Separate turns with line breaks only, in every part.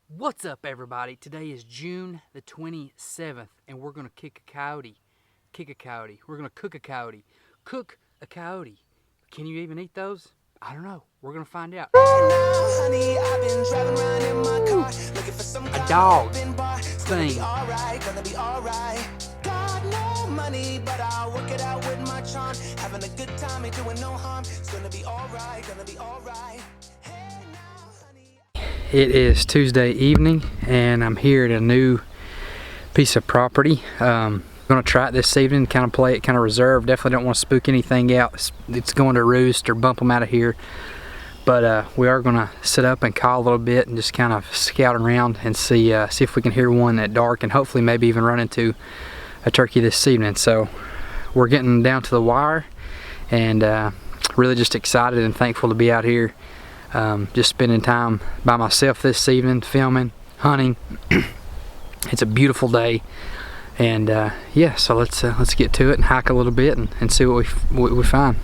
What's up, everybody? Today is June the 27th, and we're gonna kick a coyote. We're gonna cook a coyote. Cook a coyote. Can you even eat those? I don't know. We're gonna find out. A dog thing. Money, but I'll work it out with my charm. Having a good time, ain't doing no harm. It's gonna be alright, Hey now, honey. It is Tuesday evening, and I'm here at a new piece of property. I'm gonna try it this evening, kind of play it kind of reserved. Definitely don't want to spook anything out. It's going to roost or bump them out of here. But we are gonna sit up and call a little bit and just kind of scout around and see if we can hear one at dark, and hopefully maybe even run into a turkey this evening. So we're getting down to the wire, and really just excited and thankful to be out here, just spending time by myself this evening, filming, hunting. It's a beautiful day, and yeah, so let's get to it and hike a little bit and see what we find.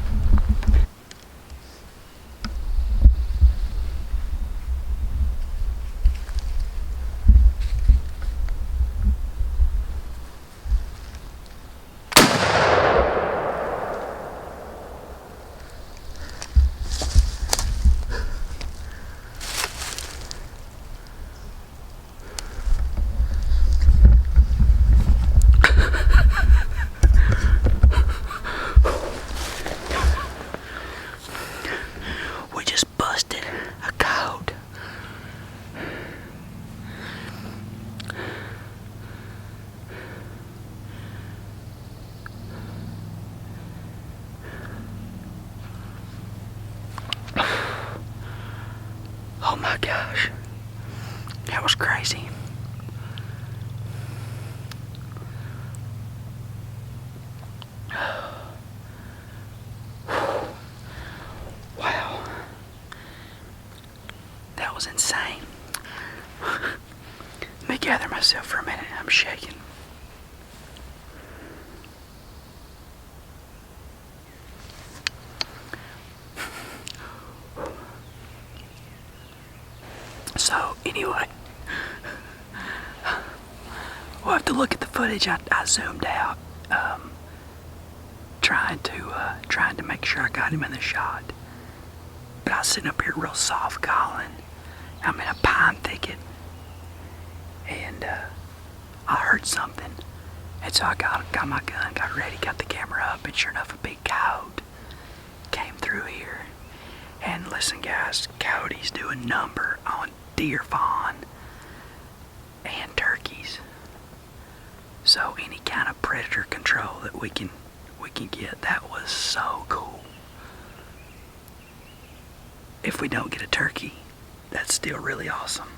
Oh my gosh, that was crazy. Wow, that was insane. Let me gather myself for a minute, I'm shaking. So anyway, we'll have to look at the footage. I zoomed out, trying to make sure I got him in the shot. But I was sitting up here real soft calling. I'm in a pine thicket, and I heard something, and so I got my gun, got ready, got the camera up, and sure enough, a big coyote came through here. And listen, guys, coyotes do a number on deer, fawn, and turkeys. So any kind of predator control that we can get, that was so cool. If we don't get a turkey, that's still really awesome.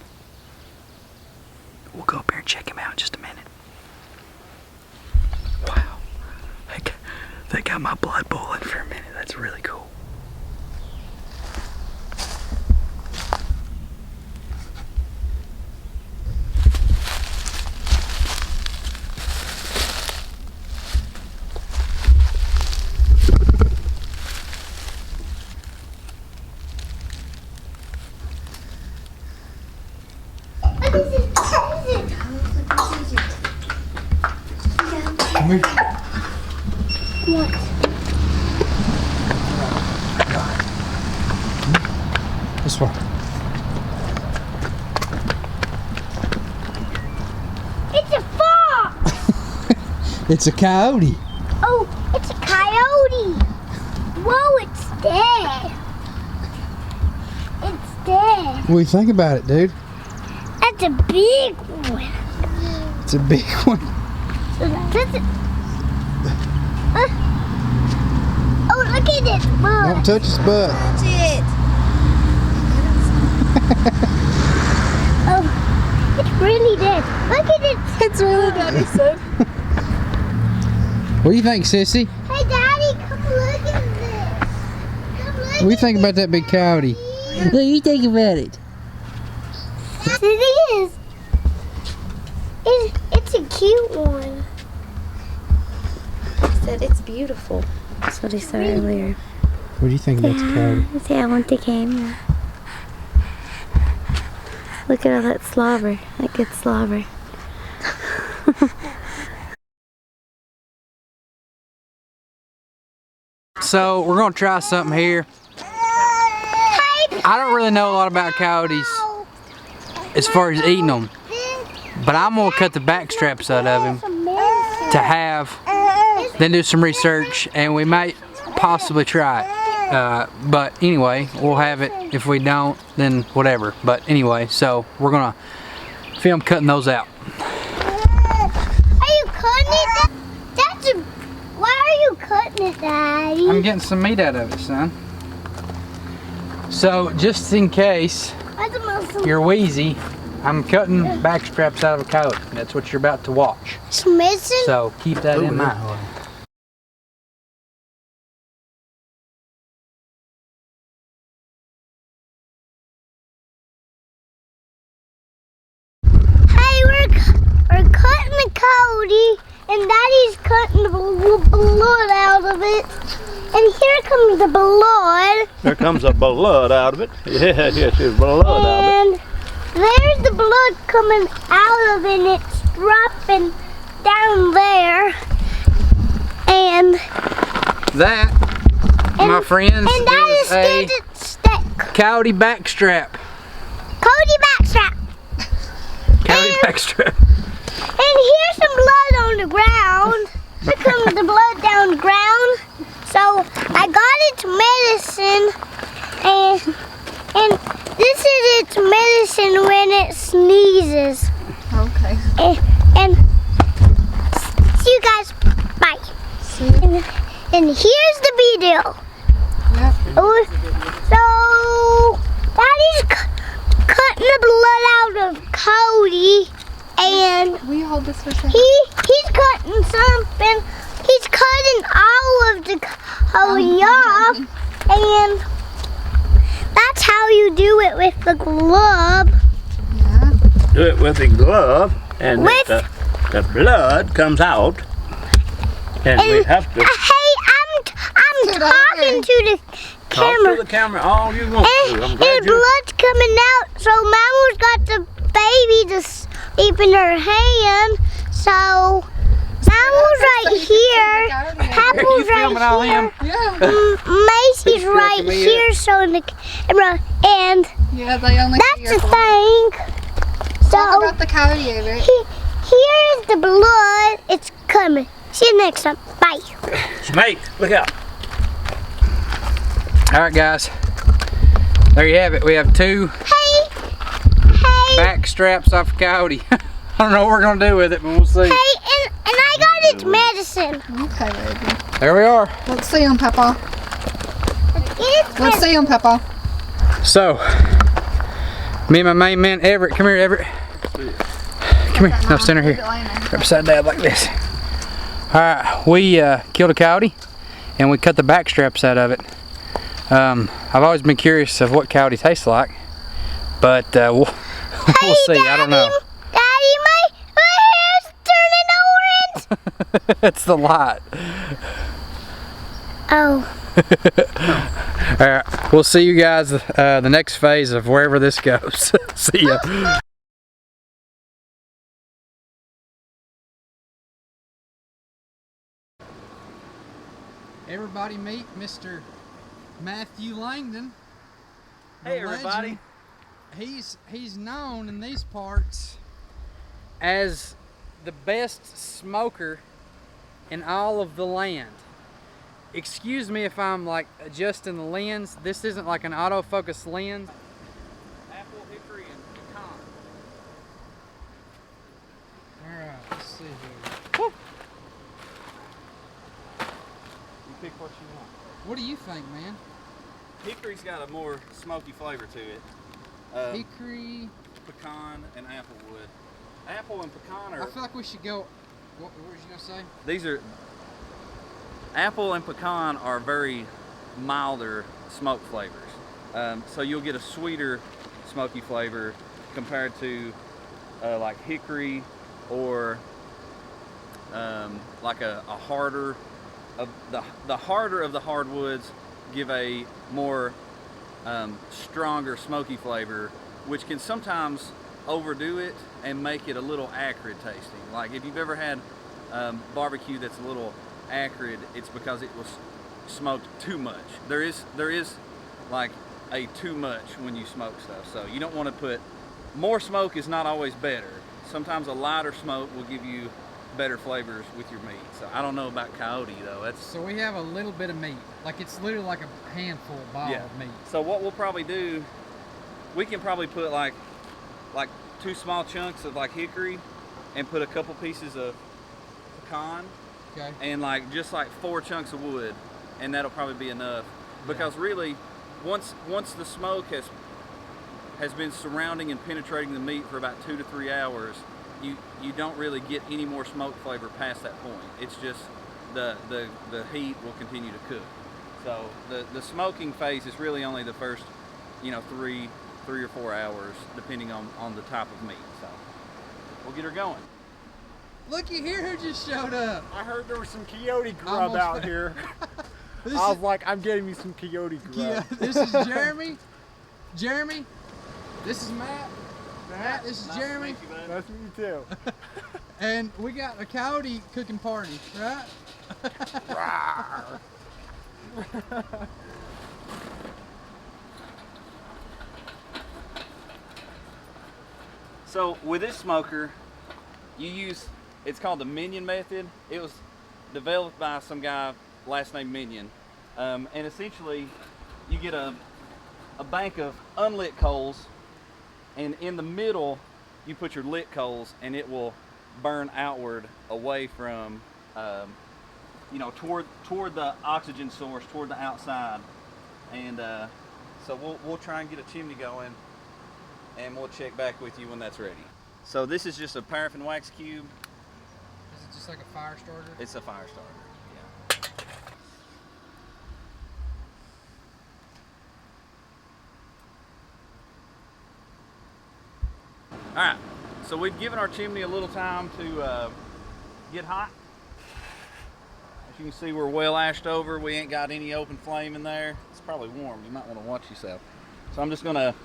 We'll go up here and check him out in just a minute. Wow, they got my blood boiling for a minute. That's really cool.
What?
This one.
It's a fox!
It's a coyote.
Oh, it's a coyote! Whoa, it's dead. It's dead.
What do you think about it, dude?
That's a big one.
It's a big one.
That's it. Oh, look at its butt.
Don't touch his butt.
Touch it. Oh, it's really dead. Look at it. It's really dead, he said.
What do you think, sissy?
Hey, Daddy, come look at this. Come look
What do you think about that big coyote?
What do you think about it?
It is. It's a cute one.
He said it's beautiful. That's what he said earlier.
What do you think about the coyote?
See, I want the camera. Look at all that slobber. That good slobber.
So we're gonna try something here. I don't really know a lot about coyotes as far as eating them, but I'm gonna cut the back straps out of him to have, then do some research, and we might possibly try it. But anyway, we'll have it. If we don't, then whatever. But anyway, so we're gonna film cutting those out.
Are you cutting it? Why are you cutting it, Daddy?
I'm getting some meat out of it, son. So just in case you're wheezy, I'm cutting back straps out of a coyote. That's what you're about to watch.
Smithson?
So keep that in mind.
Hey, we're cutting the coyote, and Daddy's cutting the blood out of it. And here comes the blood.
There comes the blood out of it. Yeah, yes, there's blood out of it.
And there's the blood coming out of it, and it's dropping down there. And
That, my friends,
and that
is a
stick.
coyote backstrap.
Coyote backstrap.
Coyote backstrap.
And here's some blood on the ground. Here comes the blood down the ground. So I got its medicine, and this is its medicine when it sneezes.
Okay.
And see you guys. Bye.
See you.
And here's the video.
Yep.
So Daddy's cutting the blood out of Cody, and
Will you hold this for a second?
he's cutting something. He's cutting all of the Cody off, and that's how you do it with the glove.
Yeah.
Do it with the glove, and
With-
the blood comes out, and we have to
Hey, I'm
Sit
talking
over.
to the
talk
camera.
to the camera all you want to. I'm
And
glad you.
blood's coming out, so Mama's got the baby to sleep in her hand. So Mama's right here, Papa's
filming all
right
him?
here,
Yeah.
Macy's right
cracking me
here, showing the camera, and
Yeah, they only see
that's
your
the
phone.
thing.
Talk
So
about the coyote over it.
here's the blood. It's coming. See you next time. Bye.
Snake, look out.
All right, guys. There you have it. We have two
Hey,
back straps off a coyote. I don't know what we're gonna do with it, but we'll see.
hey, and I got its medicine.
Okay, baby.
There we are.
Let's see him, Papa.
It's
Let's see him, Papa.
So, me and my main man Everett. Come here, Everett. Come here. No, stand right here. Right beside Dad like this. All right, we killed a coyote, and we cut the back straps out of it. I've always been curious of what coyote tastes like, but we'll see. I don't know.
Daddy, my hair's turning orange.
It's the light.
Oh.
All right, we'll see you guys the next phase of wherever this goes. See ya. Everybody meet Mr. Matthew Langdon. the
Hey, everybody.
legend. He's known in these parts as the best smoker in all of the land. Excuse me if I'm like adjusting the lens. This isn't like an autofocus lens. Apple, hickory, and pecan. Alright, let's see here. Woo!
You pick what you want.
What do you think, man?
Hickory's got a more smoky flavor to it.
Hickory.
Pecan and apple wood. Apple and pecan
I
are.
feel like we should go. What was you gonna say?
These are. Apple and pecan are very milder smoke flavors. So you'll get a sweeter smoky flavor compared to like hickory or like a harder. The harder of the hardwoods give a more stronger smoky flavor, which can sometimes overdo it and make it a little acrid tasting. Like if you've ever had barbecue that's a little acrid, it's because it was smoked too much. There is like a too much when you smoke stuff. So you don't want to put more smoke is not always better. Sometimes a lighter smoke will give you better flavors with your meat. So I don't know about Coyote though. That's
So we have a little bit of meat. Like it's literally like a handful ball
yeah.
of meat.
So what we'll probably do, we can probably put like 2 small chunks of like hickory and put a couple pieces of pecan
Okay.
and just 4 chunks of wood, and that'll probably be enough. Because really, once the smoke has been surrounding and penetrating the meat for about 2 to 3 hours, you don't really get any more smoke flavor past that point. It's just the heat will continue to cook. So the smoking phase is really only the first 3 or 4 hours, depending on the type of meat. So we'll get her going.
Looky here who just showed up.
I heard there was some coyote grub
Almost
out
there.
here.
This
I was
is-
like, I'm getting me some coyote grub.
Yeah, this is Jeremy. Jeremy, this is Matt. Matt, this is Jeremy.
That's me too.
And we got a coyote cooking party, right?
So with this smoker, it's called the Minion method. It was developed by some guy, last name Minion. And essentially, you get a bank of unlit coals, and in the middle, you put your lit coals, and it will burn outward away from, toward the oxygen source, toward the outside. And so we'll try and get a chimney going, and we'll check back with you when that's ready. So this is just a paraffin wax cube.
Is it just like a fire starter?
It's a fire starter, yeah. All right, so we've given our chimney a little time to get hot. As you can see, we're well ashed over. We ain't got any open flame in there. It's probably warm. You might want to watch yourself. So I'm just gonna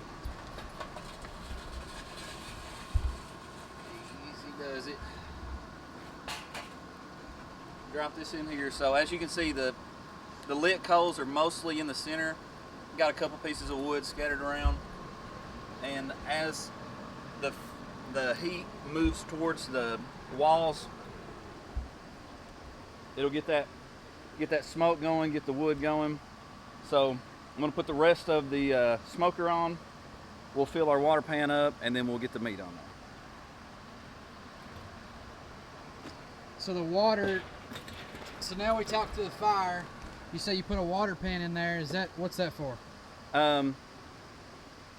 easy does it. Drop this in here. So as you can see, the lit coals are mostly in the center. Got a couple pieces of wood scattered around, and as the heat moves towards the walls, it'll get that smoke going, get the wood going. So I'm going to put the rest of the smoker on. We'll fill our water pan up, and then we'll get the meat on there.
So the water. So now we talk to the fire. You say you put a water pan in there. What's that for?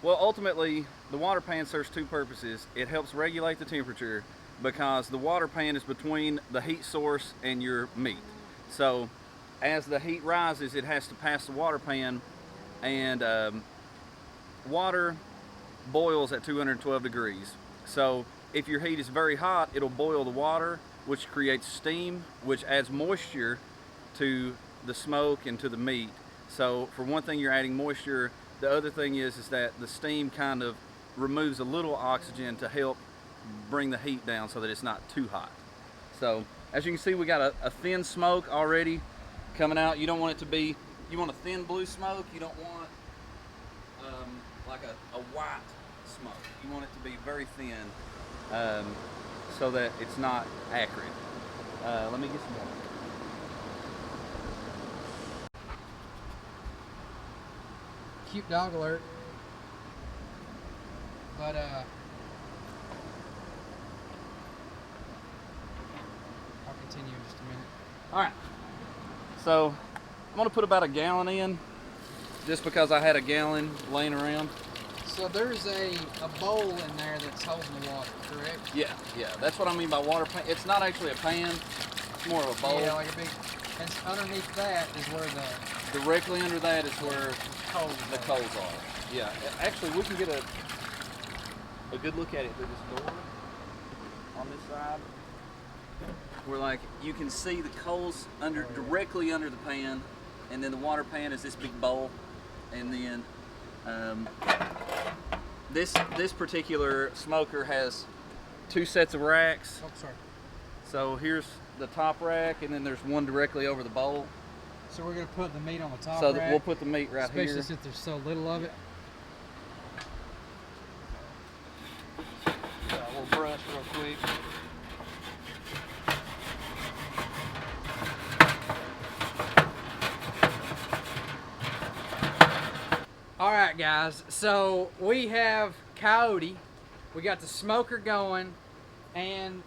Well, ultimately, the water pan serves 2 purposes. It helps regulate the temperature because the water pan is between the heat source and your meat. So as the heat rises, it has to pass the water pan, and water boils at 212 degrees. So if your heat is very hot, it'll boil the water, which creates steam, which adds moisture to the smoke and to the meat. So for one thing, you're adding moisture. The other thing is that the steam kind of removes a little oxygen to help bring the heat down so that it's not too hot. So as you can see, we got a thin smoke already coming out. You don't want it to be, you want a thin blue smoke. You don't want like a white smoke. You want it to be very thin so that it's not acrid. Let me get some more.
Cute dog alert. But I'll continue in just a minute.
All right, so I'm gonna put about a gallon in, just because I had a gallon laying around.
So there's a bowl in there that's holding the water, correct?
Yeah, that's what I mean by water pan. It's not actually a pan, it's more of a bowl.
Yeah, like a big. And underneath that is where
Directly under that is where
coals
the coals are. Yeah, actually we can get a good look at it through this door on this side. Where you can see the coals directly under the pan, and then the water pan is this big bowl, and then This particular smoker has 2 sets of racks.
Oh, sorry.
So here's the top rack, and then there's one directly over the bowl.
So we're gonna put the meat on the top
So
rack,
we'll put the meat right
especially
here.
since there's so little of it.
We'll brush real quick.
All right, guys. So we have Coyote. We got the smoker going, and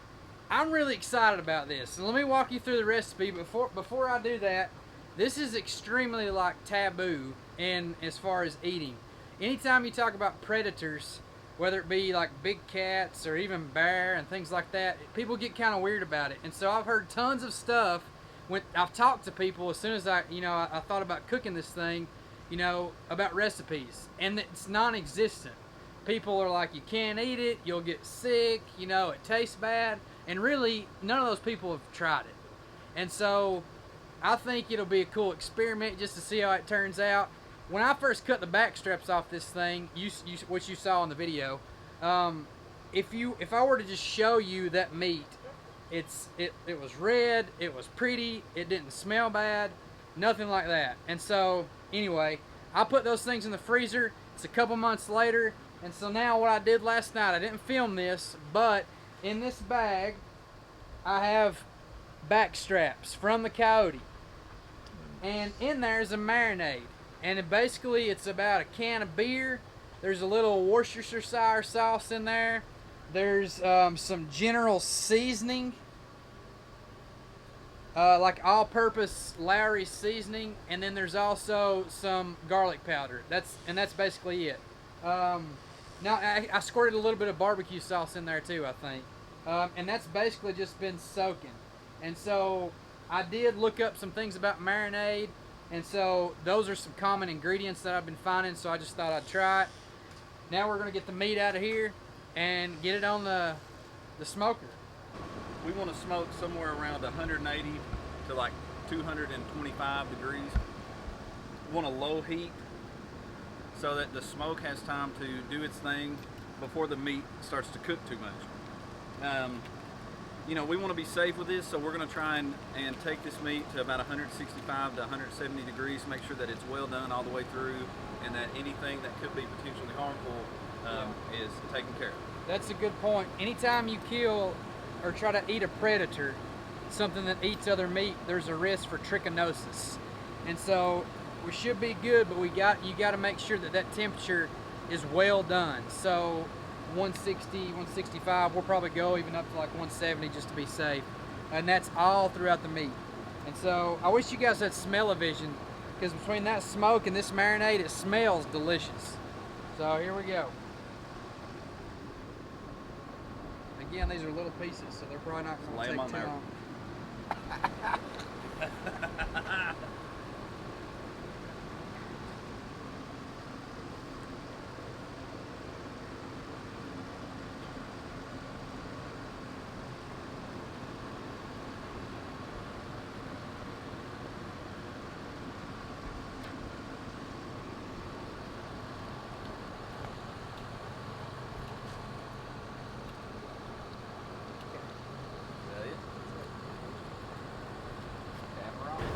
I'm really excited about this. And let me walk you through the recipe. Before I do that, this is extremely like taboo in as far as eating. Anytime you talk about predators, whether it be like big cats or even bear and things like that, people get kind of weird about it. And so I've heard tons of stuff when I've talked to people as soon as I thought about cooking this thing, about recipes, and it's non-existent. People are like, you can't eat it, you'll get sick, it tastes bad, and really none of those people have tried it. And so I think it'll be a cool experiment just to see how it turns out. When I first cut the back straps off this thing, which you saw in the video, if I were to just show you that meat, it was red, it was pretty, it didn't smell bad, nothing like that. And so anyway, I put those things in the freezer. It's a couple months later, and so now what I did last night, I didn't film this, but in this bag I have back straps from the Coyote, and in there is a marinade, and it's about a can of beer. There's a little Worcestershire sauce in there. There's some general seasoning, like all-purpose Lowry seasoning, and then there's also some garlic powder. That's basically it. Now I squirted a little bit of barbecue sauce in there too, I think, and that's basically just been soaking. And so I did look up some things about marinade, and so those are some common ingredients that I've been finding, so I just thought I'd try it. Now we're gonna get the meat out of here and get it on the smoker.
We want to smoke somewhere around 180 to like 225 degrees. We want a low heat so that the smoke has time to do its thing before the meat starts to cook too much. We want to be safe with this, so we're going to try and take this meat to about 165 to 170 degrees, make sure that it's well done all the way through, and that anything that could be potentially harmful is taken care of.
That's a good point. Anytime you kill or try to eat a predator, something that eats other meat, there's a risk for trichinosis. And so we should be good, but you got to make sure that temperature is well done. So 160, 165, we'll probably go even up to like 170 just to be safe. And that's all throughout the meat. And so I wish you guys had smell-o-vision, because between that smoke and this marinade, it smells delicious. So here we go. Again, these are little pieces, so they're probably not going to take too long.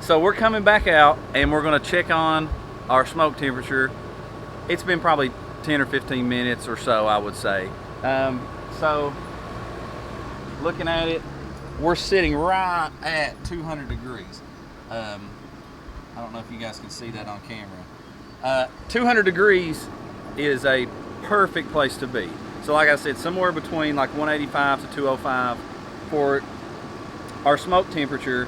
So we're coming back out and we're going to check on our smoke temperature. It's been probably 10 or 15 minutes or so, I would say. So looking at it, we're sitting right at 200 degrees. I don't know if you guys can see that on camera. 200 degrees is a perfect place to be. So like I said, somewhere between like 185 to 205 for our smoke temperature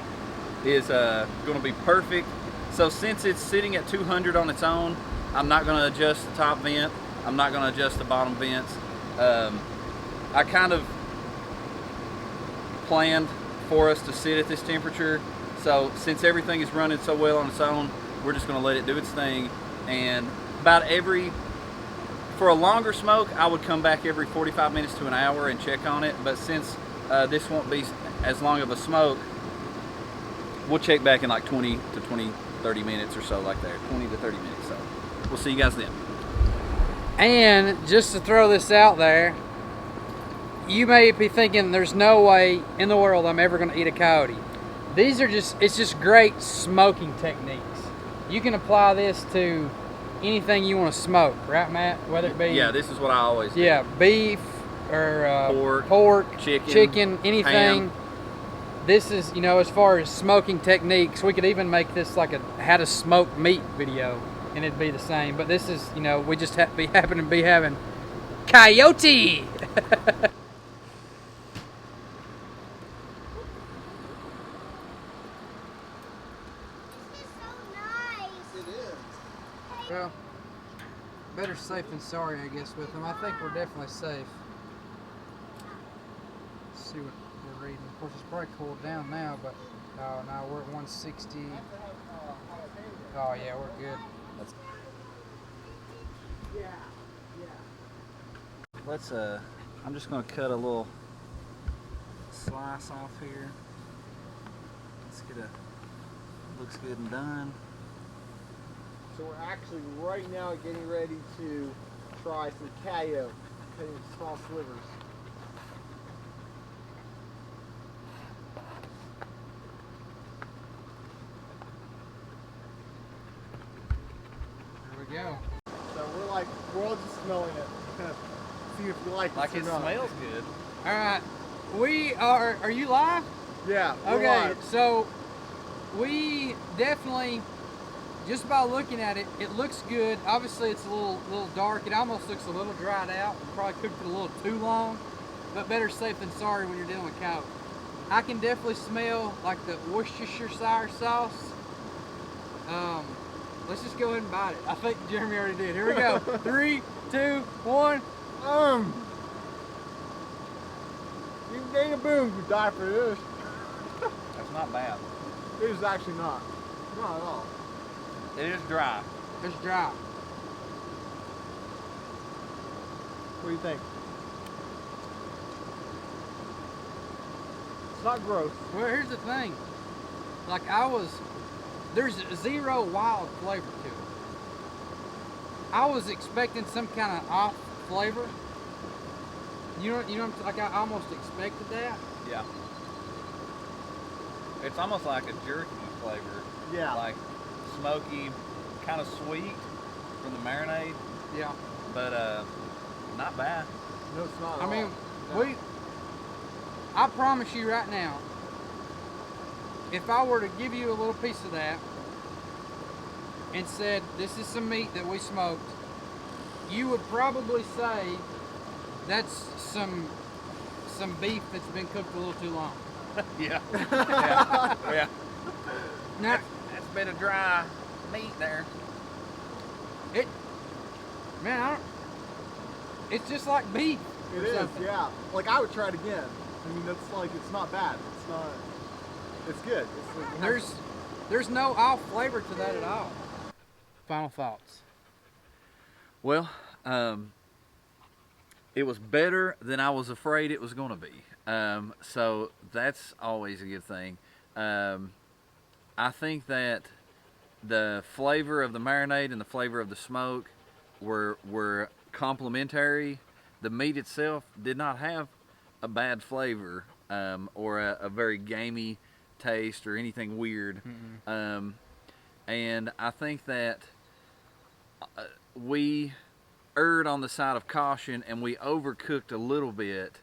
is going to be perfect. So since it's sitting at 200 on its own, I'm not going to adjust the top vent. I'm not going to adjust the bottom vents. I kind of planned for us to sit at this temperature. So since everything is running so well on its own, we're just going to let it do its thing. And for a longer smoke, I would come back every 45 minutes to an hour and check on it. But since this won't be as long of a smoke, we'll check back in like 20 to 30 minutes or so, like that, 20 to 30 minutes. So we'll see you guys then.
And just to throw this out there, you may be thinking there's no way in the world I'm ever going to eat a coyote. These are it's just great smoking techniques. You can apply this to anything you want to smoke, right, Matt? Whether it be
Yeah, this is what I always do.
yeah, beef or
Pork,
chicken, anything.
ham.
This is, you know, as far as smoking techniques, we could even make this like a how to smoke meat video, and it'd be the same. But this is, you know, we just happen to be having Coyote.
This is so nice.
Well, better safe than sorry, I guess, with them. I think we're definitely safe. Let's see what we're reading. Of course, it's probably cooled down now, but oh no, we're at 160. Oh yeah, we're good.
Let's I'm just gonna cut a little slice off here. Let's get looks good and done.
So we're actually right now getting ready to try some coyote, cutting small slivers.
There we go.
So we're all just smelling it. See if you like
Like
it
it
or not.
smells good.
All right, we are you live?
Yeah. we're
Okay,
live.
so we definitely, just by looking at it, it looks good. Obviously, it's a little dark. It almost looks a little dried out. We probably cooked it a little too long, but better safe than sorry when you're dealing with coyote. I can definitely smell like the Worcestershire sauce. Let's just go ahead and bite it. I think Jeremy already did. Here we go. 3, 2, 1.
You can gain a boom if you die for this.
That's not bad.
It is actually not. Not at all.
It is dry.
It's dry.
What do you think? It's not gross.
Well, here's the thing. Like there's zero wild flavor to it. I was expecting some kind of off flavor. You know, like I almost expected that.
Yeah. It's almost like a jerky flavor.
Yeah.
Like smoky, kind of sweet from the marinade,
Yeah.
but not bad.
No, it's not at
I
all.
mean,
No.
I promise you right now, if I were to give you a little piece of that and said, this is some meat that we smoked, you would probably say that's some beef that's been cooked a little too long.
Yeah. Yeah. Yeah.
Now,
That's a bit of dry meat there.
it's just like beef.
It
or
is,
something.
yeah. Like I would try it again. I mean, that's like it's not bad. It's not. It's good.
There's no off flavor to that at all. Final thoughts.
Well, it was better than I was afraid it was going to be. So that's always a good thing. I think that the flavor of the marinade and the flavor of the smoke were complementary. The meat itself did not have a bad flavor or a very gamey taste or anything weird. And I think that we erred on the side of caution and we overcooked a little bit,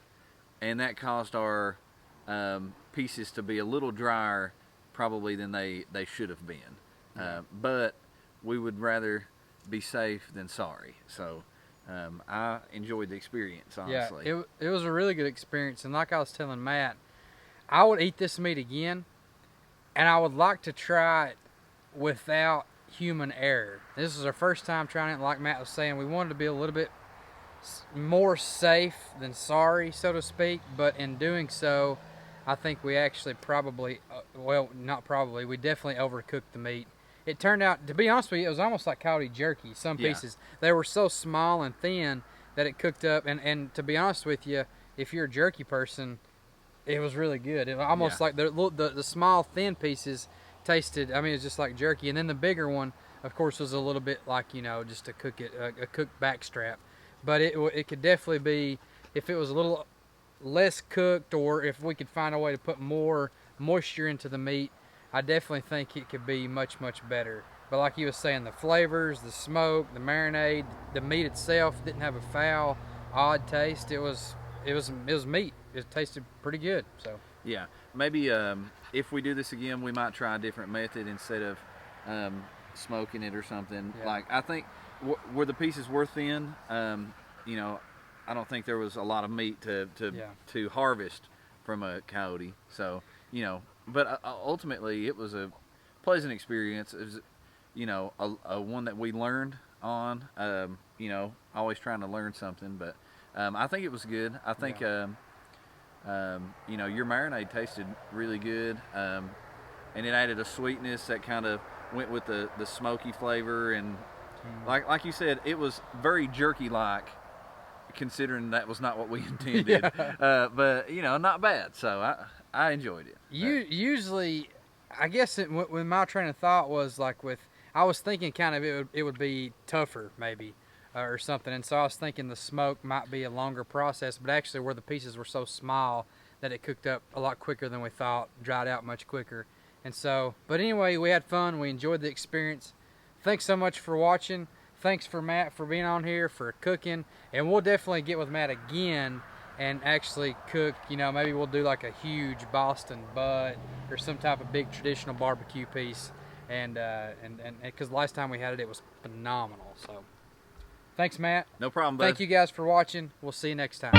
and that caused our pieces to be a little drier probably than they should have been. But we would rather be safe than sorry. So I enjoyed the experience, honestly.
Yeah, it was a really good experience, and like I was telling Matt, I would eat this meat again, and I would like to try it without human error. This is our first time trying it. Like Matt was saying, we wanted to be a little bit more safe than sorry, so to speak, but in doing so, I think we actually probably, well, not probably, we definitely overcooked the meat. It turned out, to be honest with you, it was almost like coyote jerky, some
Yeah.
pieces. They were so small and thin that it cooked up, and to be honest with you, if you're a jerky person, it was really good. It was almost
Yeah.
like the small thin pieces tasted, I mean, it's just like jerky, and then the bigger one Of course, it was a little bit like, you know, just a cooked backstrap. But it could definitely be, if it was a little less cooked, or if we could find a way to put more moisture into the meat, I definitely think it could be much, much better. But like you were saying, the flavors, the smoke, the marinade, the meat itself didn't have a foul, odd taste. It was meat. It tasted pretty good. So
Yeah, maybe if we do this again, we might try a different method instead of smoking it or something.
Yeah.
Like, I think where the pieces were thin, you know, I don't think there was a lot of meat to harvest from a coyote. So, you know, but ultimately it was a pleasant experience. It was, you know, a one that we learned on. You know, always trying to learn something, but I think it was good. I think.
Yeah.
You know, your marinade tasted really good, and it added a sweetness that kind of went with the smoky flavor, and like you said, it was very jerky-like, considering that was not what we intended.
Yeah.
But you know, not bad. So I enjoyed it.
Usually, I guess when my train of thought was like I was thinking kind of it would be tougher maybe. Or something, and so I was thinking the smoke might be a longer process, but actually where the pieces were so small that it cooked up a lot quicker than we thought, dried out much quicker. And so, but anyway, we had fun, we enjoyed the experience. Thanks so much for watching. Thanks for Matt for being on here, for cooking, and we'll definitely get with Matt again and actually cook. You know, maybe we'll do like a huge Boston butt or some type of big traditional barbecue piece, and because last time we had it was phenomenal. So thanks, Matt.
No problem, bud.
Thank you guys for watching. We'll see you next time.